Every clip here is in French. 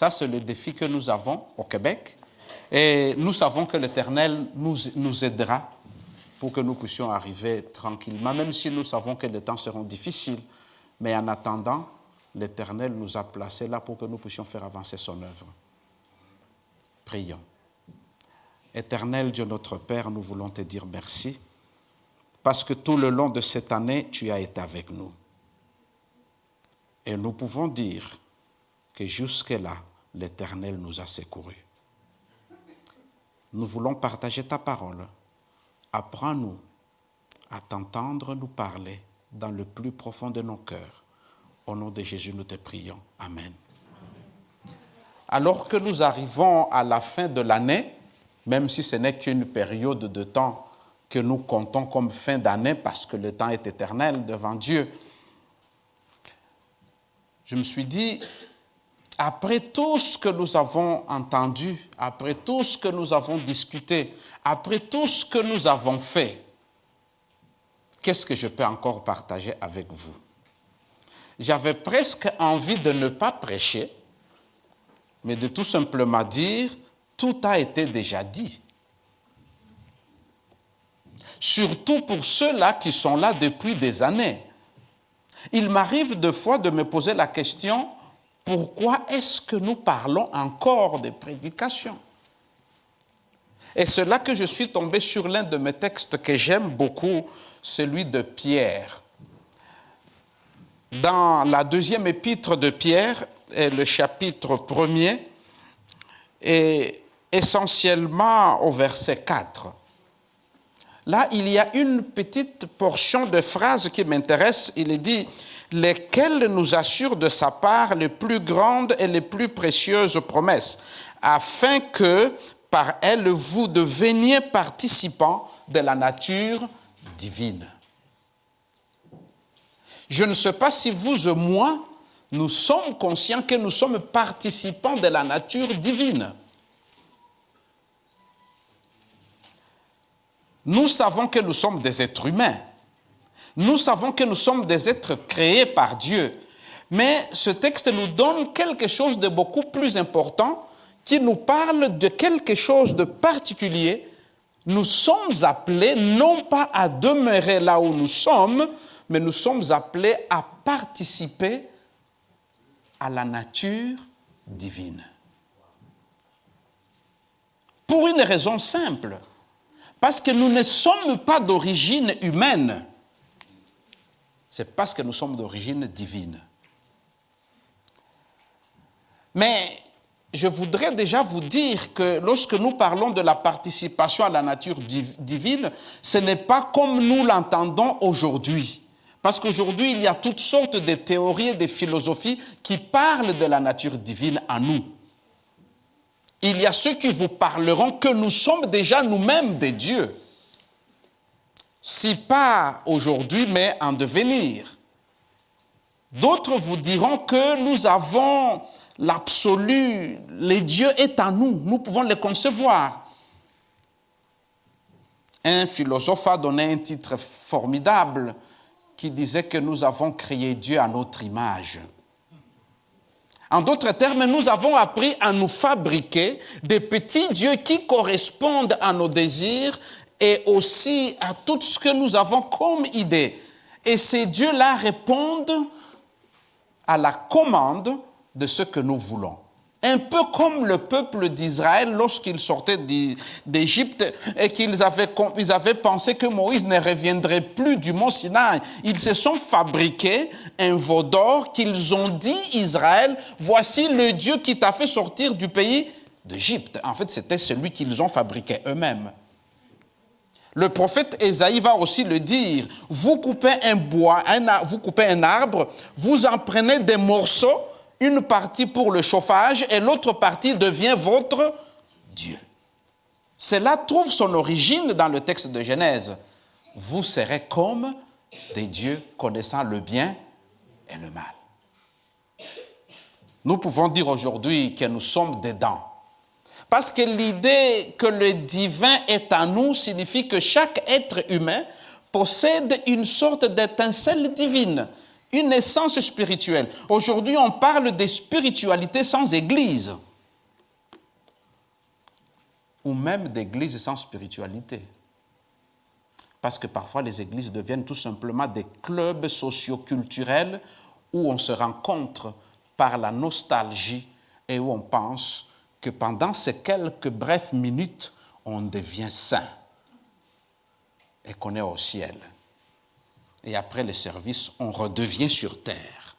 Ça, c'est le défi que nous avons au Québec. Et nous savons que l'Éternel nous aidera pour que nous puissions arriver tranquillement, même si nous savons que les temps seront difficiles. Mais en attendant, l'Éternel nous a placés là pour que nous puissions faire avancer son œuvre. Prions. Éternel Dieu notre Père, nous voulons te dire merci, parce que tout le long de cette année, tu as été avec nous. Et nous pouvons dire que jusque-là, l'Éternel nous a secourus. Nous voulons partager ta parole. Apprends-nous à t'entendre nous parler dans le plus profond de nos cœurs. Au nom de Jésus, nous te prions. Amen. Alors que nous arrivons à la fin de l'année, même si ce n'est qu'une période de temps que nous comptons comme fin d'année parce que le temps est éternel devant Dieu, je me suis dit, après tout ce que nous avons entendu, après tout ce que nous avons discuté, après tout ce que nous avons fait, qu'est-ce que je peux encore partager avec vous? J'avais presque envie de ne pas prêcher, mais de tout simplement dire, tout a été déjà dit. Surtout pour ceux-là qui sont là depuis des années. Il m'arrive de fois de me poser la question, pourquoi est-ce que nous parlons encore des prédications? Et c'est là que je suis tombé sur l'un de mes textes que j'aime beaucoup, celui de Pierre. Dans la deuxième épître de Pierre, le chapitre 1er, et essentiellement au verset 4. Là, il y a une petite portion de phrase qui m'intéresse. Il est dit « Lesquelles nous assurent de sa part les plus grandes et les plus précieuses promesses, afin que, par elles, vous deveniez participants de la nature divine. » Je ne sais pas si vous et moi, nous sommes conscients que nous sommes participants de la nature divine. Nous savons que nous sommes des êtres humains. Nous savons que nous sommes des êtres créés par Dieu. Mais ce texte nous donne quelque chose de beaucoup plus important qui nous parle de quelque chose de particulier. Nous sommes appelés non pas à demeurer là où nous sommes, mais nous sommes appelés à participer à la nature divine. Pour une raison simple, parce que nous ne sommes pas d'origine humaine, c'est parce que nous sommes d'origine divine. Mais je voudrais déjà vous dire que lorsque nous parlons de la participation à la nature divine, ce n'est pas comme nous l'entendons aujourd'hui. Parce qu'aujourd'hui, il y a toutes sortes de théories et de philosophies qui parlent de la nature divine en nous. Il y a ceux qui vous parleront que nous sommes déjà nous-mêmes des dieux. Si pas aujourd'hui, mais en devenir. D'autres vous diront que nous avons l'absolu, les dieux est en nous, nous pouvons les concevoir. Un philosophe a donné un titre formidable qui disait que nous avons créé Dieu à notre image. En d'autres termes, nous avons appris à nous fabriquer des petits dieux qui correspondent à nos désirs et aussi à tout ce que nous avons comme idée. Et ces dieux-là répondent à la commande de ce que nous voulons. Un peu comme le peuple d'Israël lorsqu'ils sortaient d'Égypte et qu'ils avaient pensé que Moïse ne reviendrait plus du mont Sinaï. Ils se sont fabriqués un veau d'or qu'ils ont dit, Israël, voici le Dieu qui t'a fait sortir du pays d'Égypte. En fait, c'était celui qu'ils ont fabriqué eux-mêmes. Le prophète Ésaïe va aussi le dire, vous coupez vous coupez un arbre, vous en prenez des morceaux, une partie pour le chauffage et l'autre partie devient votre Dieu. Cela trouve son origine dans le texte de Genèse. Vous serez comme des dieux connaissant le bien et le mal. Nous pouvons dire aujourd'hui que nous sommes dedans. Parce que l'idée que le divin est en nous signifie que chaque être humain possède une sorte d'étincelle divine une essence spirituelle. Aujourd'hui, on parle de spiritualité sans église. Ou même d'église sans spiritualité. Parce que parfois, les églises deviennent tout simplement des clubs socio-culturels où on se rencontre par la nostalgie et où on pense que pendant ces quelques brèves minutes, on devient saint et qu'on est au ciel. Et après le service, on redevient sur terre.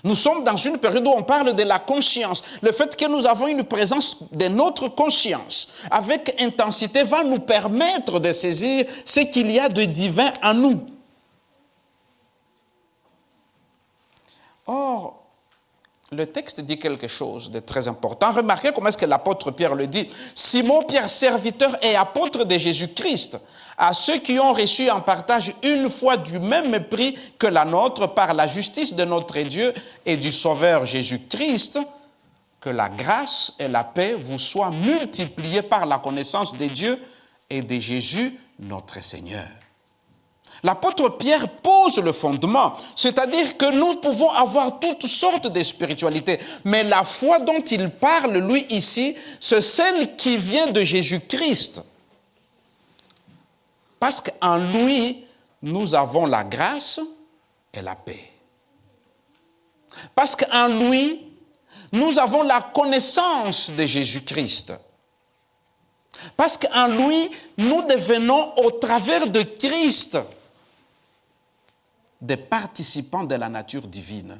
Nous sommes dans une période où on parle de la conscience. Le fait que nous avons une présence de notre conscience avec intensité va nous permettre de saisir ce qu'il y a de divin en nous. Or, le texte dit quelque chose de très important. Remarquez comment est-ce que l'apôtre Pierre le dit. Simon Pierre, serviteur et apôtre de Jésus-Christ, à ceux qui ont reçu en partage une foi du même mépris que la nôtre par la justice de notre Dieu et du Sauveur Jésus-Christ, que la grâce et la paix vous soient multipliées par la connaissance de Dieu et de Jésus, notre Seigneur. L'apôtre Pierre pose le fondement, c'est-à-dire que nous pouvons avoir toutes sortes de spiritualités, mais la foi dont il parle, lui, ici, c'est celle qui vient de Jésus-Christ. Parce qu'en lui, nous avons la grâce et la paix. Parce qu'en lui, nous avons la connaissance de Jésus-Christ. Parce qu'en lui, nous devenons au travers de Christ des participants de la nature divine.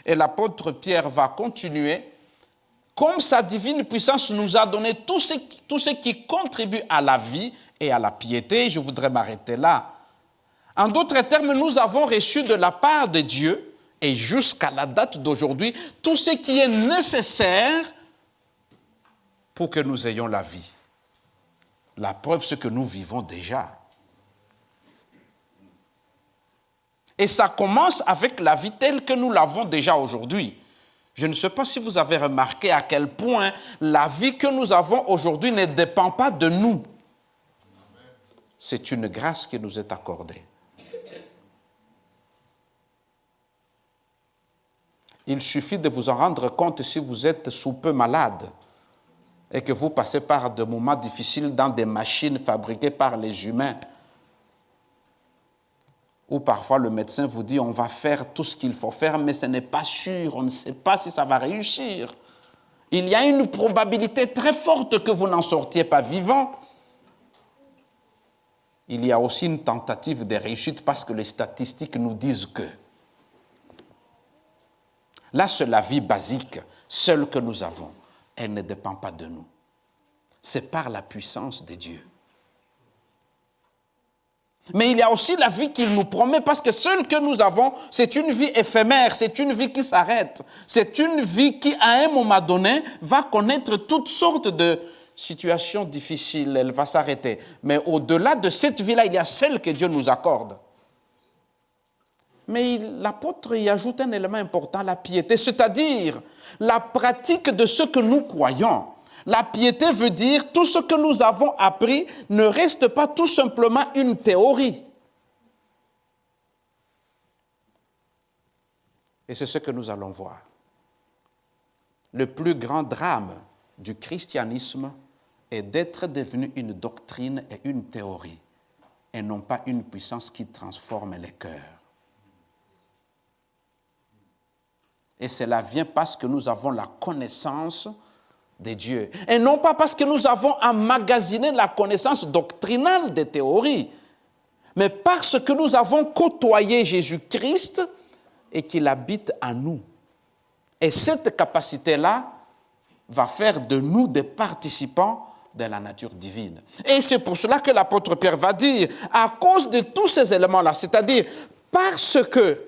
Et l'apôtre Pierre va continuer. Comme sa divine puissance nous a donné tout ce qui contribue à la vie et à la piété, je voudrais m'arrêter là. En d'autres termes, nous avons reçu de la part de Dieu, et jusqu'à la date d'aujourd'hui, tout ce qui est nécessaire pour que nous ayons la vie. La preuve, c'est que nous vivons déjà. Et ça commence avec la vie telle que nous l'avons déjà aujourd'hui. Je ne sais pas si vous avez remarqué à quel point la vie que nous avons aujourd'hui ne dépend pas de nous. C'est une grâce qui nous est accordée. Il suffit de vous en rendre compte si vous êtes sous peu malade et que vous passez par des moments difficiles dans des machines fabriquées par les humains, où parfois le médecin vous dit on va faire tout ce qu'il faut faire, mais ce n'est pas sûr, on ne sait pas si ça va réussir. Il y a une probabilité très forte que vous n'en sortiez pas vivant. Il y a aussi une tentative de réussite parce que les statistiques nous disent que. Là, c'est la vie basique, seule que nous avons. Elle ne dépend pas de nous. C'est par la puissance de Dieu. Mais il y a aussi la vie qu'il nous promet parce que celle que nous avons, c'est une vie éphémère, c'est une vie qui s'arrête. C'est une vie qui, à un moment donné, va connaître toutes sortes de situations difficiles. Elle va s'arrêter. Mais au-delà de cette vie-là, il y a celle que Dieu nous accorde. Mais l'apôtre y ajoute un élément important, la piété, c'est-à-dire la pratique de ce que nous croyons. La piété veut dire tout ce que nous avons appris ne reste pas tout simplement une théorie. Et c'est ce que nous allons voir. Le plus grand drame du christianisme est d'être devenu une doctrine et une théorie, et non pas une puissance qui transforme les cœurs. Et cela vient parce que nous avons la connaissance de Dieu. Et non pas parce que nous avons emmagasiné la connaissance doctrinale des théories, mais parce que nous avons côtoyé Jésus-Christ et qu'il habite en nous. Et cette capacité-là va faire de nous des participants de la nature divine. Et c'est pour cela que l'apôtre Pierre va dire, à cause de tous ces éléments-là, c'est-à-dire parce que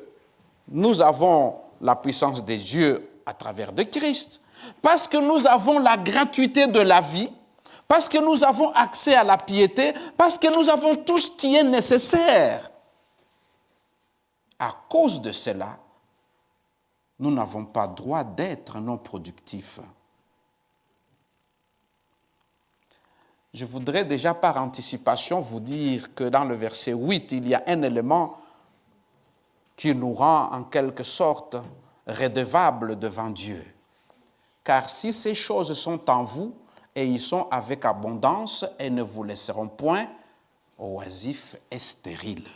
nous avons la puissance de Dieu à travers de Christ, parce que nous avons la gratuité de la vie, parce que nous avons accès à la piété, parce que nous avons tout ce qui est nécessaire. À cause de cela, nous n'avons pas droit d'être non productifs. Je voudrais déjà par anticipation vous dire que dans le verset 8, il y a un élément qui nous rend en quelque sorte redevables devant Dieu. Car si ces choses sont en vous, et ils sont avec abondance, et ne vous laisseront point oisifs et stériles.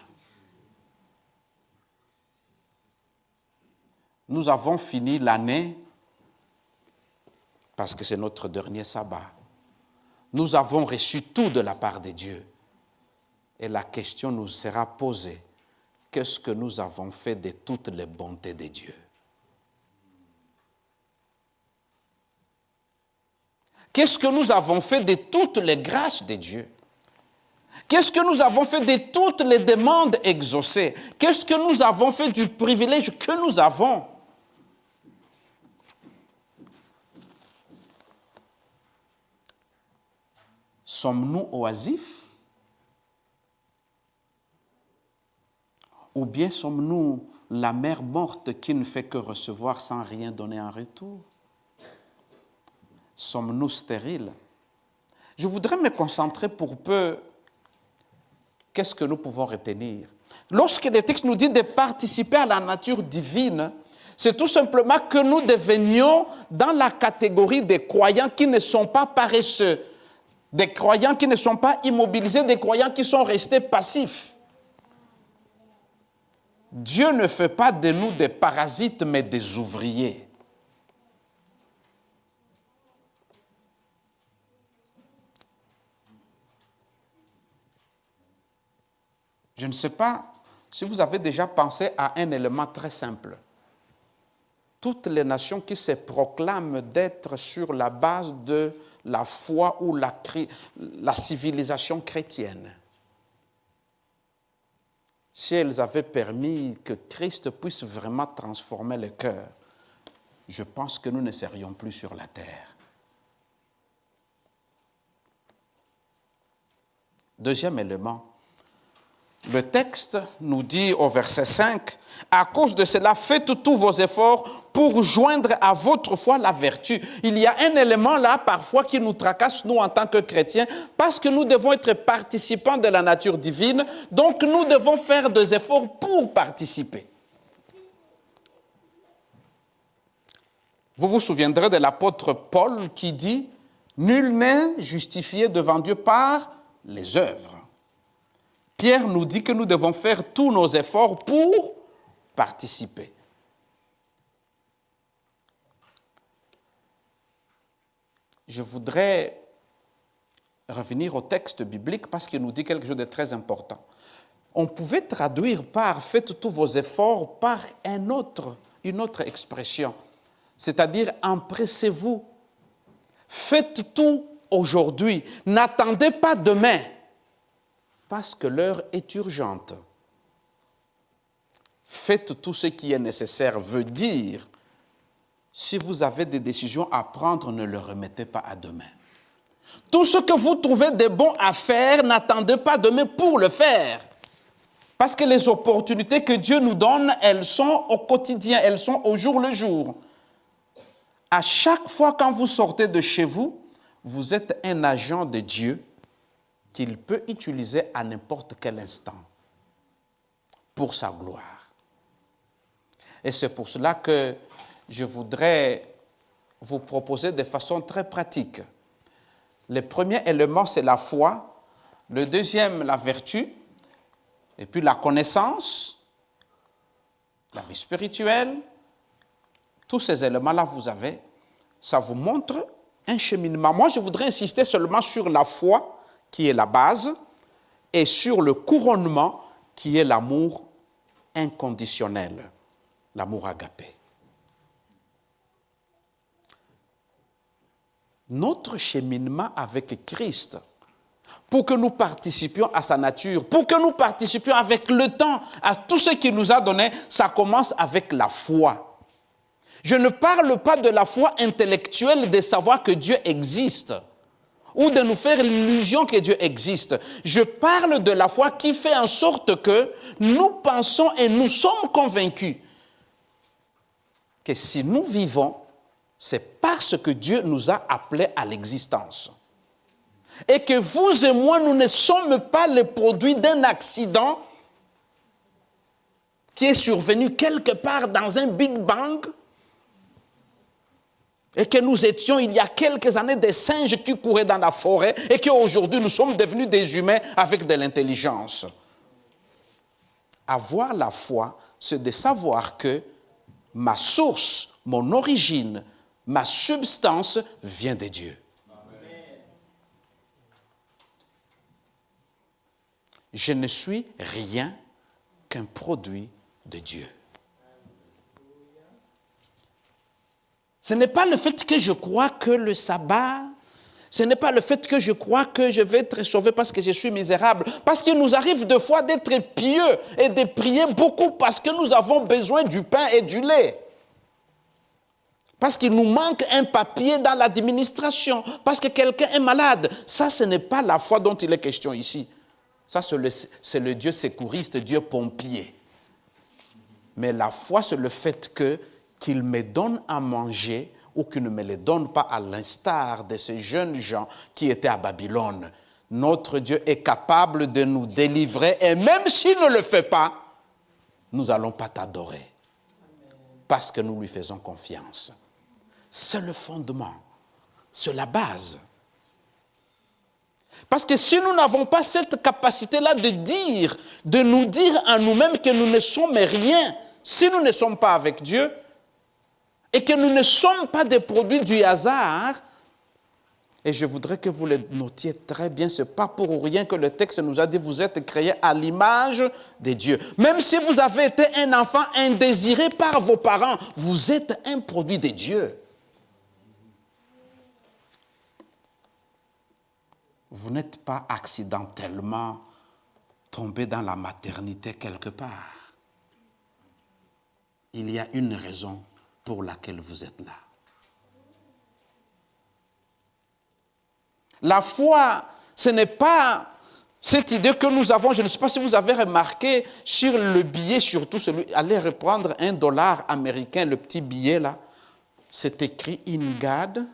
Nous avons fini l'année, parce que c'est notre dernier sabbat. Nous avons reçu tout de la part de Dieu. Et la question nous sera posée, qu'est-ce que nous avons fait de toutes les bontés de Dieu? Qu'est-ce que nous avons fait de toutes les grâces de Dieu? Qu'est-ce que nous avons fait de toutes les demandes exaucées? Qu'est-ce que nous avons fait du privilège que nous avons? Sommes-nous oisifs? Ou bien sommes-nous la mère morte qui ne fait que recevoir sans rien donner en retour? Sommes-nous stériles? Je voudrais me concentrer pour peu. Qu'est-ce que nous pouvons retenir? Lorsque le texte nous dit de participer à la nature divine, c'est tout simplement que nous devenions dans la catégorie des croyants qui ne sont pas paresseux, des croyants qui ne sont pas immobilisés, des croyants qui sont restés passifs. Dieu ne fait pas de nous des parasites, mais des ouvriers. Je ne sais pas si vous avez déjà pensé à un élément très simple. Toutes les nations qui se proclament d'être sur la base de la foi ou la civilisation chrétienne, si elles avaient permis que Christ puisse vraiment transformer le cœur, je pense que nous ne serions plus sur la terre. Deuxième élément. Le texte nous dit au verset 5, « À cause de cela, faites tous vos efforts pour joindre à votre foi la vertu. » Il y a un élément là, parfois, qui nous tracasse, nous, en tant que chrétiens, parce que nous devons être participants de la nature divine, donc nous devons faire des efforts pour participer. Vous vous souviendrez de l'apôtre Paul qui dit, « Nul n'est justifié devant Dieu par les œuvres. » Pierre nous dit que nous devons faire tous nos efforts pour participer. Je voudrais revenir au texte biblique parce qu'il nous dit quelque chose de très important. On pouvait traduire par « faites tous vos efforts » par une autre expression, c'est-à-dire « empressez-vous ». Faites tout aujourd'hui, n'attendez pas demain. Parce que l'heure est urgente. Faites tout ce qui est nécessaire veut dire, si vous avez des décisions à prendre, ne le remettez pas à demain. Tout ce que vous trouvez de bon à faire, n'attendez pas demain pour le faire. Parce que les opportunités que Dieu nous donne, elles sont au quotidien, elles sont au jour le jour. À chaque fois quand vous sortez de chez vous, vous êtes un agent de Dieu qu'il peut utiliser à n'importe quel instant pour sa gloire. Et c'est pour cela que je voudrais vous proposer de façon très pratique. Le premier élément, c'est la foi. Le deuxième, la vertu. Et puis la connaissance, la vie spirituelle. Tous ces éléments-là, vous avez. Ça vous montre un cheminement. Moi, je voudrais insister seulement sur la foi, qui est la base, et sur le couronnement, qui est l'amour inconditionnel, l'amour agapé. Notre cheminement avec Christ, pour que nous participions à sa nature, pour que nous participions avec le temps à tout ce qu'il nous a donné, ça commence avec la foi. Je ne parle pas de la foi intellectuelle de savoir que Dieu existe, ou de nous faire l'illusion que Dieu existe. Je parle de la foi qui fait en sorte que nous pensons et nous sommes convaincus que si nous vivons, c'est parce que Dieu nous a appelés à l'existence. et que vous et moi, nous ne sommes pas les produits d'un accident qui est survenu quelque part dans un Big Bang, et que nous étions il y a quelques années des singes qui couraient dans la forêt et qu'aujourd'hui nous sommes devenus des humains avec de l'intelligence. Avoir la foi, c'est de savoir que ma source, mon origine, ma substance vient de Dieu. Amen. Je ne suis rien qu'un produit de Dieu. Ce n'est pas le fait que je crois que le sabbat, ce n'est pas le fait que je crois que je vais être sauvé parce que je suis misérable. Parce qu'il nous arrive des fois d'être pieux et de prier beaucoup parce que nous avons besoin du pain et du lait. Parce qu'il nous manque un papier dans l'administration, parce que quelqu'un est malade. Ça, ce n'est pas la foi dont il est question ici. Ça, c'est le Dieu secouriste, Dieu pompier. Mais la foi, c'est le fait qu'il me donne à manger ou qu'il ne me le donne pas, à l'instar de ces jeunes gens qui étaient à Babylone. Notre Dieu est capable de nous délivrer et même s'il ne le fait pas, nous n'allons pas t'adorer parce que nous lui faisons confiance. C'est le fondement, c'est la base. Parce que si nous n'avons pas cette capacité-là de nous dire à nous-mêmes que nous ne sommes rien, si nous ne sommes pas avec Dieu, et que nous ne sommes pas des produits du hasard, et je voudrais que vous le notiez très bien, ce n'est pas pour rien que le texte nous a dit, vous êtes créés à l'image de Dieu. Même si vous avez été un enfant indésiré par vos parents, vous êtes un produit de Dieu. Vous n'êtes pas accidentellement tombé dans la maternité quelque part. Il y a une raison pour laquelle vous êtes là. La foi, ce n'est pas cette idée que nous avons, je ne sais pas si vous avez remarqué sur le billet, surtout celui, allez reprendre $1 américain, le petit billet là, c'est écrit « In God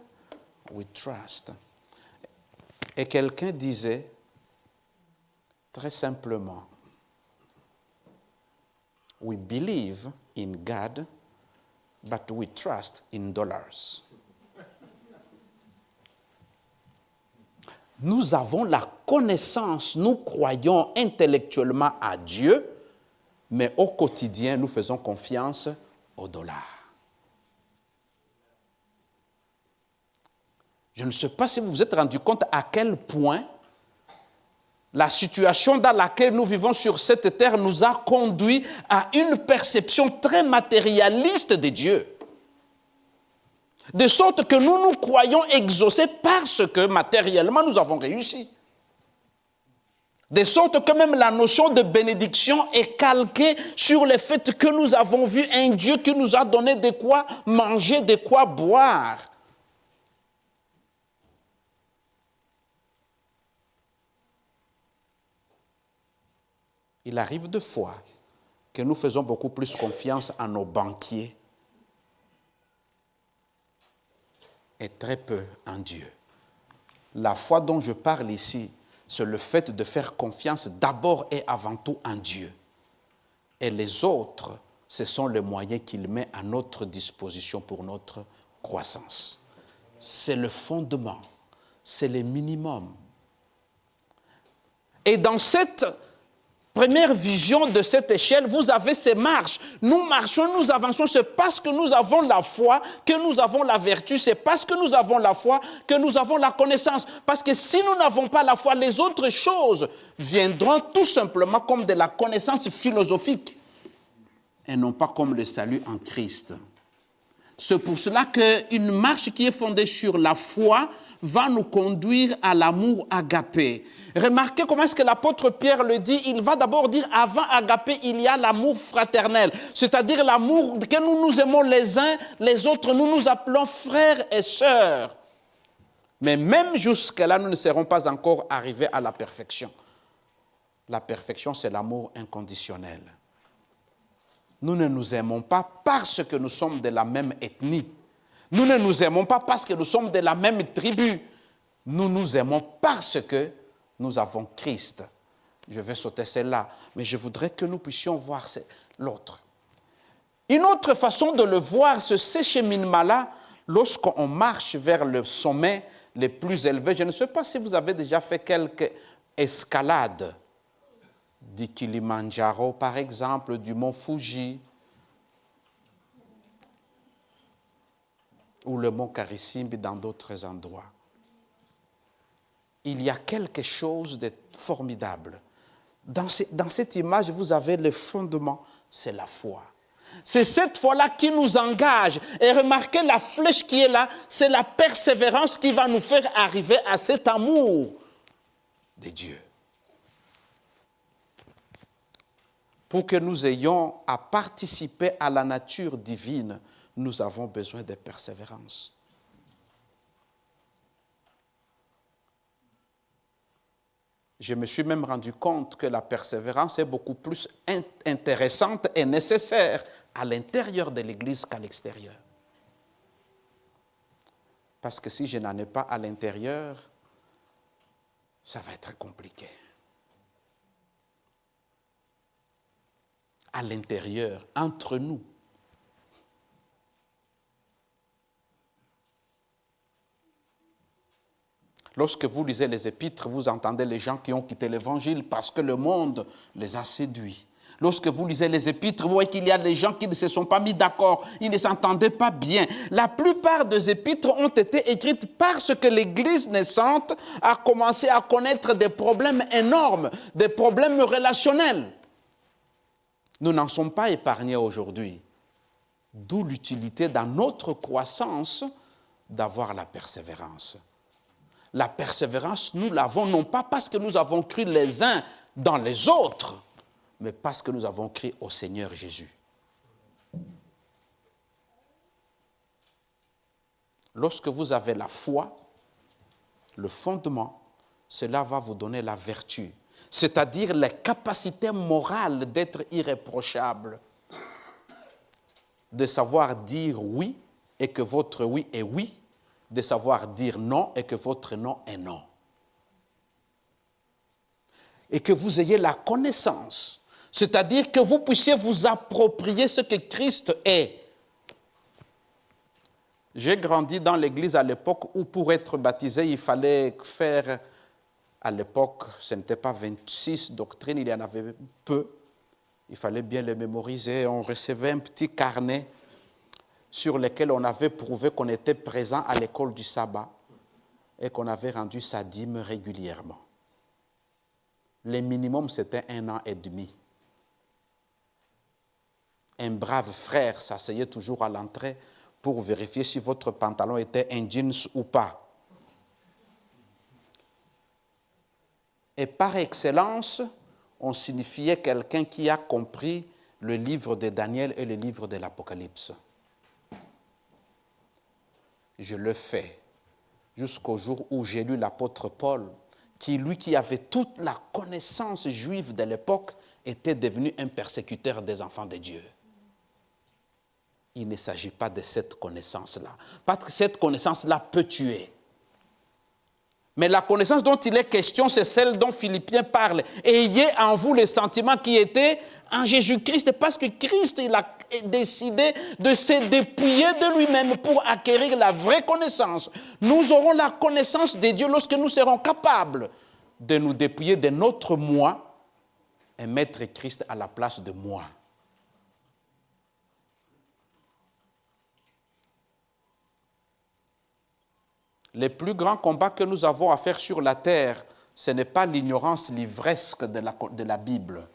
we trust ». Et quelqu'un disait, très simplement, « We believe in God, but we trust in dollars. » Nous avons la connaissance, nous croyons intellectuellement à Dieu, mais au quotidien, nous faisons confiance au dollar. Je ne sais pas si vous vous êtes rendu compte à quel point la situation dans laquelle nous vivons sur cette terre nous a conduit à une perception très matérialiste de Dieu. De sorte que nous croyons exaucés parce que matériellement nous avons réussi. De sorte que même la notion de bénédiction est calquée sur le fait que nous avons vu un Dieu qui nous a donné de quoi manger, de quoi boire. Il arrive de fois que nous faisons beaucoup plus confiance à nos banquiers et très peu en Dieu. La foi dont je parle ici, c'est le fait de faire confiance d'abord et avant tout en Dieu. Et les autres, ce sont les moyens qu'il met à notre disposition pour notre croissance. C'est le fondement, c'est le minimum. Et dans cette première vision de cette échelle, vous avez ces marches. Nous marchons, nous avançons. C'est parce que nous avons la foi que nous avons la vertu. C'est parce que nous avons la foi que nous avons la connaissance. Parce que si nous n'avons pas la foi, les autres choses viendront tout simplement comme de la connaissance philosophique et non pas comme le salut en Christ. C'est pour cela qu'une marche qui est fondée sur la foi va nous conduire à l'amour agapé. Remarquez comment est-ce que l'apôtre Pierre le dit. Il va d'abord dire, avant agapé, il y a l'amour fraternel. C'est-à-dire l'amour que nous nous aimons les uns, les autres, nous nous appelons frères et sœurs. Mais même jusque-là, nous ne serons pas encore arrivés à la perfection. La perfection, c'est l'amour inconditionnel. Nous ne nous aimons pas parce que nous sommes de la même ethnie. Nous ne nous aimons pas parce que nous sommes de la même tribu. Nous nous aimons parce que nous avons Christ. Je vais sauter celle-là, mais je voudrais que nous puissions voir l'autre. Une autre façon de le voir, ce cheminement-là, lorsqu'on marche vers le sommet les plus élevés. Je ne sais pas si vous avez déjà fait quelques escalades du Kilimandjaro, par exemple, du mont Fuji, ou le mont Karisimbi dans d'autres endroits. Il y a quelque chose de formidable. Dans cette image, vous avez le fondement, c'est la foi. C'est cette foi-là qui nous engage. Et remarquez la flèche qui est là, c'est la persévérance qui va nous faire arriver à cet amour de Dieu. Pour que nous ayons à participer à la nature divine, nous avons besoin de persévérance. Je me suis même rendu compte que la persévérance est beaucoup plus intéressante et nécessaire à l'intérieur de l'Église qu'à l'extérieur. Parce que si je n'en ai pas à l'intérieur, ça va être compliqué. À l'intérieur, entre nous. Lorsque vous lisez les épîtres, vous entendez les gens qui ont quitté l'Évangile parce que le monde les a séduits. Lorsque vous lisez les épîtres, vous voyez qu'il y a des gens qui ne se sont pas mis d'accord, ils ne s'entendaient pas bien. La plupart des épîtres ont été écrites parce que l'Église naissante a commencé à connaître des problèmes énormes, des problèmes relationnels. Nous n'en sommes pas épargnés aujourd'hui. D'où l'utilité dans notre croissance d'avoir la persévérance. La persévérance, nous l'avons non pas parce que nous avons cru les uns dans les autres, mais parce que nous avons cru au Seigneur Jésus. Lorsque vous avez la foi, le fondement, cela va vous donner la vertu, c'est-à-dire la capacité morale d'être irréprochable, de savoir dire oui et que votre oui est oui, de savoir dire non et que votre non est non. Et que vous ayez la connaissance, c'est-à-dire que vous puissiez vous approprier ce que Christ est. J'ai grandi dans l'église à l'époque où pour être baptisé, il fallait faire, à l'époque, ce n'était pas 26 doctrines, il y en avait peu. Il fallait bien les mémoriser. On recevait un petit carnet sur lequel on avait prouvé qu'on était présent à l'école du sabbat et qu'on avait rendu sa dîme régulièrement. Le minimum, c'était 1 an et demi. Un brave frère s'asseyait toujours à l'entrée pour vérifier si votre pantalon était un jeans ou pas. Et par excellence, on signifiait quelqu'un qui a compris le livre de Daniel et le livre de l'Apocalypse. Je le fais jusqu'au jour où j'ai lu l'apôtre Paul, qui, lui qui avait toute la connaissance juive de l'époque, était devenu un persécuteur des enfants de Dieu. Il ne s'agit pas de cette connaissance-là, parce que cette connaissance-là peut tuer. Mais la connaissance dont il est question, c'est celle dont Philippiens parle. Ayez en vous les sentiments qui étaient en Jésus-Christ, parce que Christ, il a décidé de se dépouiller de lui-même pour acquérir la vraie connaissance. Nous aurons la connaissance de Dieu lorsque nous serons capables de nous dépouiller de notre moi et mettre Christ à la place de moi. Les plus grands combats que nous avons à faire sur la terre, ce n'est pas l'ignorance livresque de la Bible.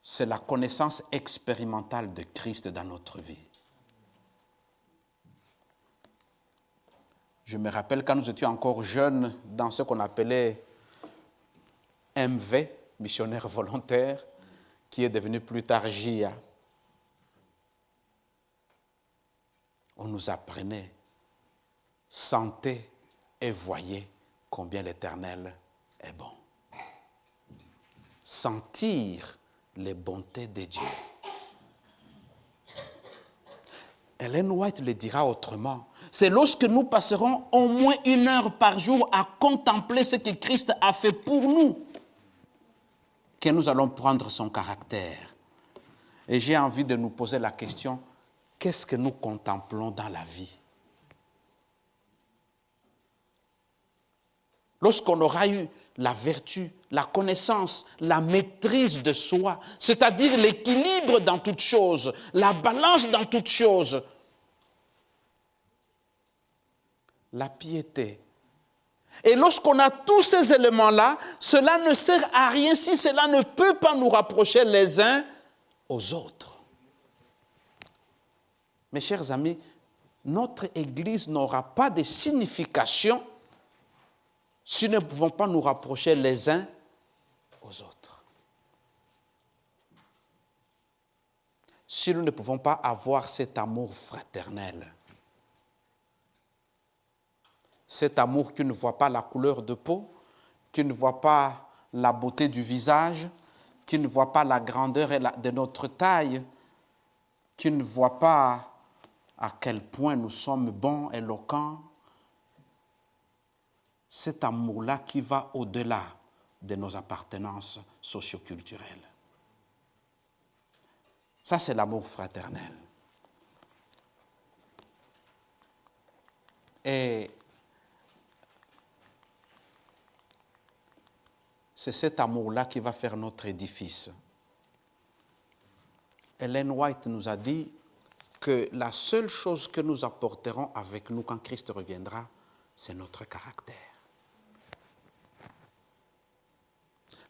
C'est la connaissance expérimentale de Christ dans notre vie. Je me rappelle quand nous étions encore jeunes, dans ce qu'on appelait MV, missionnaire volontaire, qui est devenu plus tard JIA. On nous apprenait: sentez et voyez combien l'Éternel est bon. Sentir les bontés de Dieu. Ellen White le dira autrement. C'est lorsque nous passerons au moins 1 heure par jour à contempler ce que Christ a fait pour nous que nous allons prendre son caractère. Et j'ai envie de nous poser la question, qu'est-ce que nous contemplons dans la vie? Lorsqu'on aura eu la vertu, la connaissance, la maîtrise de soi, c'est-à-dire l'équilibre dans toutes choses, la balance dans toutes choses, la piété. Et lorsqu'on a tous ces éléments-là, cela ne sert à rien si cela ne peut pas nous rapprocher les uns aux autres. Mes chers amis, notre Église n'aura pas de signification si nous ne pouvons pas nous rapprocher les uns aux autres. Si nous ne pouvons pas avoir cet amour fraternel, cet amour qui ne voit pas la couleur de peau, qui ne voit pas la beauté du visage, qui ne voit pas la grandeur de notre taille, qui ne voit pas à quel point nous sommes bons, éloquents, cet amour-là qui va au-delà de nos appartenances socioculturelles. Ça, c'est l'amour fraternel. Et c'est cet amour-là qui va faire notre édifice. Ellen White nous a dit que la seule chose que nous apporterons avec nous quand Christ reviendra, c'est notre caractère.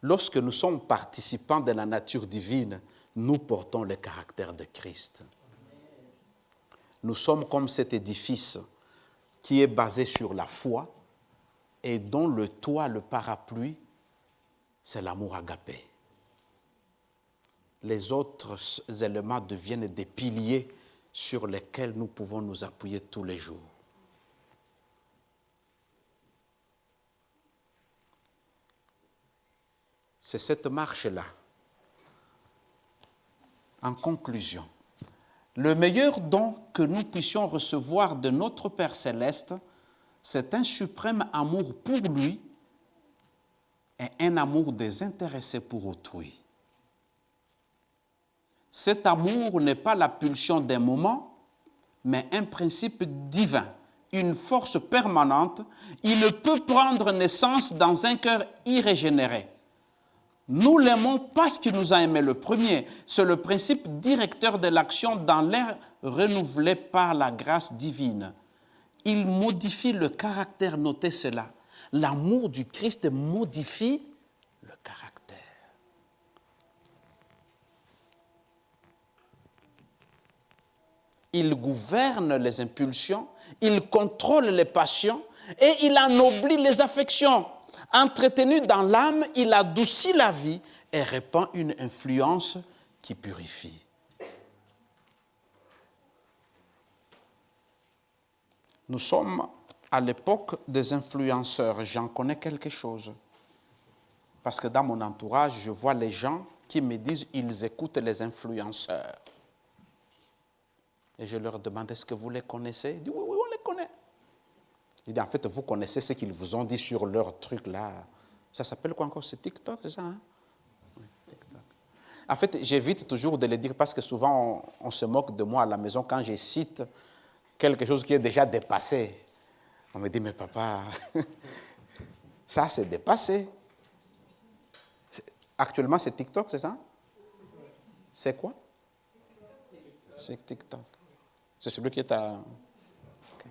Lorsque nous sommes participants de la nature divine, nous portons le caractère de Christ. Nous sommes comme cet édifice qui est basé sur la foi et dont le toit, le parapluie, c'est l'amour agapé. Les autres éléments deviennent des piliers sur lesquels nous pouvons nous appuyer tous les jours. C'est cette marche-là. En conclusion, le meilleur don que nous puissions recevoir de notre Père Céleste, c'est un suprême amour pour lui et un amour désintéressé pour autrui. Cet amour n'est pas la pulsion d'un moment, mais un principe divin, une force permanente. Il ne peut prendre naissance dans un cœur irrégénéré. Nous l'aimons parce qu'il nous a aimés le premier. C'est le principe directeur de l'action dans l'air renouvelé par la grâce divine. Il modifie le caractère, notez cela. L'amour du Christ modifie le caractère. Il gouverne les impulsions, il contrôle les passions et il ennoblit les affections. Entretenu dans l'âme, il adoucit la vie et répand une influence qui purifie. Nous sommes à l'époque des influenceurs. J'en connais quelque chose. Parce que dans mon entourage, je vois les gens qui me disent qu'ils écoutent les influenceurs. Et je leur demande, est-ce que vous les connaissez? Ils disent, oui, on les connaît. Je dis, en fait, vous connaissez ce qu'ils vous ont dit sur leur truc là. Ça s'appelle quoi encore? C'est TikTok, c'est ça, hein? Oui, TikTok. En fait, j'évite toujours de le dire parce que souvent, on se moque de moi à la maison quand je cite quelque chose qui est déjà dépassé. On me dit, mais papa, ça c'est dépassé. Actuellement, c'est TikTok, c'est ça? C'est quoi? C'est TikTok. C'est celui qui est à... Okay.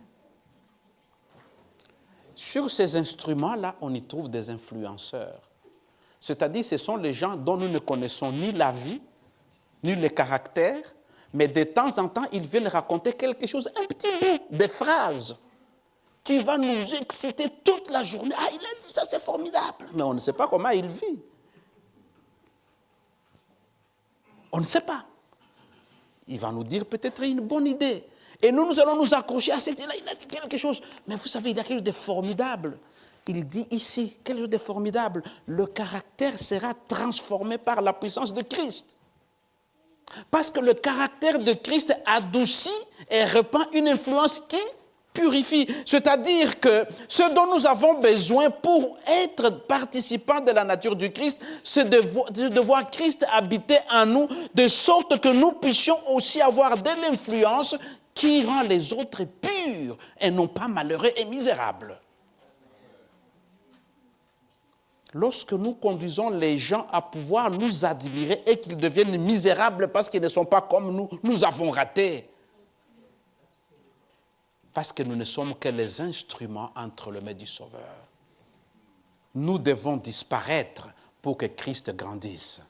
Sur ces instruments-là, on y trouve des influenceurs. C'est-à-dire, ce sont les gens dont nous ne connaissons ni la vie, ni le caractère, mais de temps en temps, ils viennent raconter quelque chose, un petit bout, des phrases, qui va nous exciter toute la journée. Ah, il a dit ça, c'est formidable. Mais on ne sait pas comment il vit. On ne sait pas. Il va nous dire peut-être une bonne idée. Et nous allons nous accrocher à cette idée-là. Il a dit quelque chose. Mais vous savez, il a quelque chose de formidable. Il dit ici, quelque chose de formidable. Le caractère sera transformé par la puissance de Christ. Parce que le caractère de Christ adoucit et répand une influence qui purifie. C'est-à-dire que ce dont nous avons besoin pour être participants de la nature du Christ, c'est de voir Christ habiter en nous, de sorte que nous puissions aussi avoir de l'influence qui rend les autres purs et non pas malheureux et misérables. Lorsque nous conduisons les gens à pouvoir nous admirer et qu'ils deviennent misérables parce qu'ils ne sont pas comme nous, nous avons raté. Parce que nous ne sommes que les instruments entre les mains du Sauveur. Nous devons disparaître pour que Christ grandisse.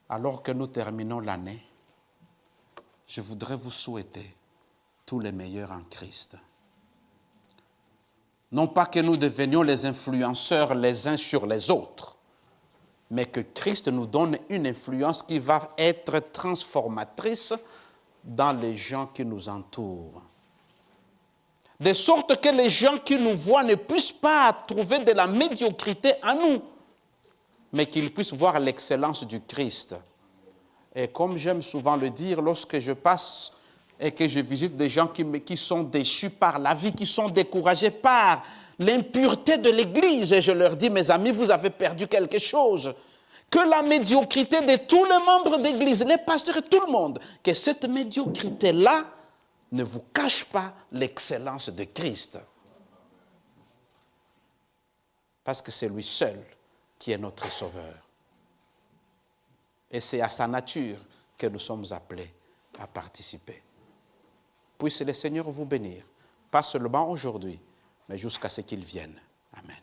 Alors que nous terminons l'année, je voudrais vous souhaiter tous les meilleurs en Christ. Non pas que nous devenions les influenceurs les uns sur les autres, mais que Christ nous donne une influence qui va être transformatrice dans les gens qui nous entourent. De sorte que les gens qui nous voient ne puissent pas trouver de la médiocrité en nous, mais qu'ils puissent voir l'excellence du Christ. Et comme j'aime souvent le dire, lorsque je passe et que je visite des gens qui sont déçus par la vie, qui sont découragés par l'impureté de l'Église, et je leur dis, mes amis, vous avez perdu quelque chose. Que la médiocrité de tous les membres d'Église, les pasteurs et tout le monde, que cette médiocrité-là ne vous cache pas l'excellence de Christ. Parce que c'est lui seul qui est notre Sauveur. Et c'est à sa nature que nous sommes appelés à participer. Puisse le Seigneur vous bénir, pas seulement aujourd'hui, mais jusqu'à ce qu'il vienne. Amen.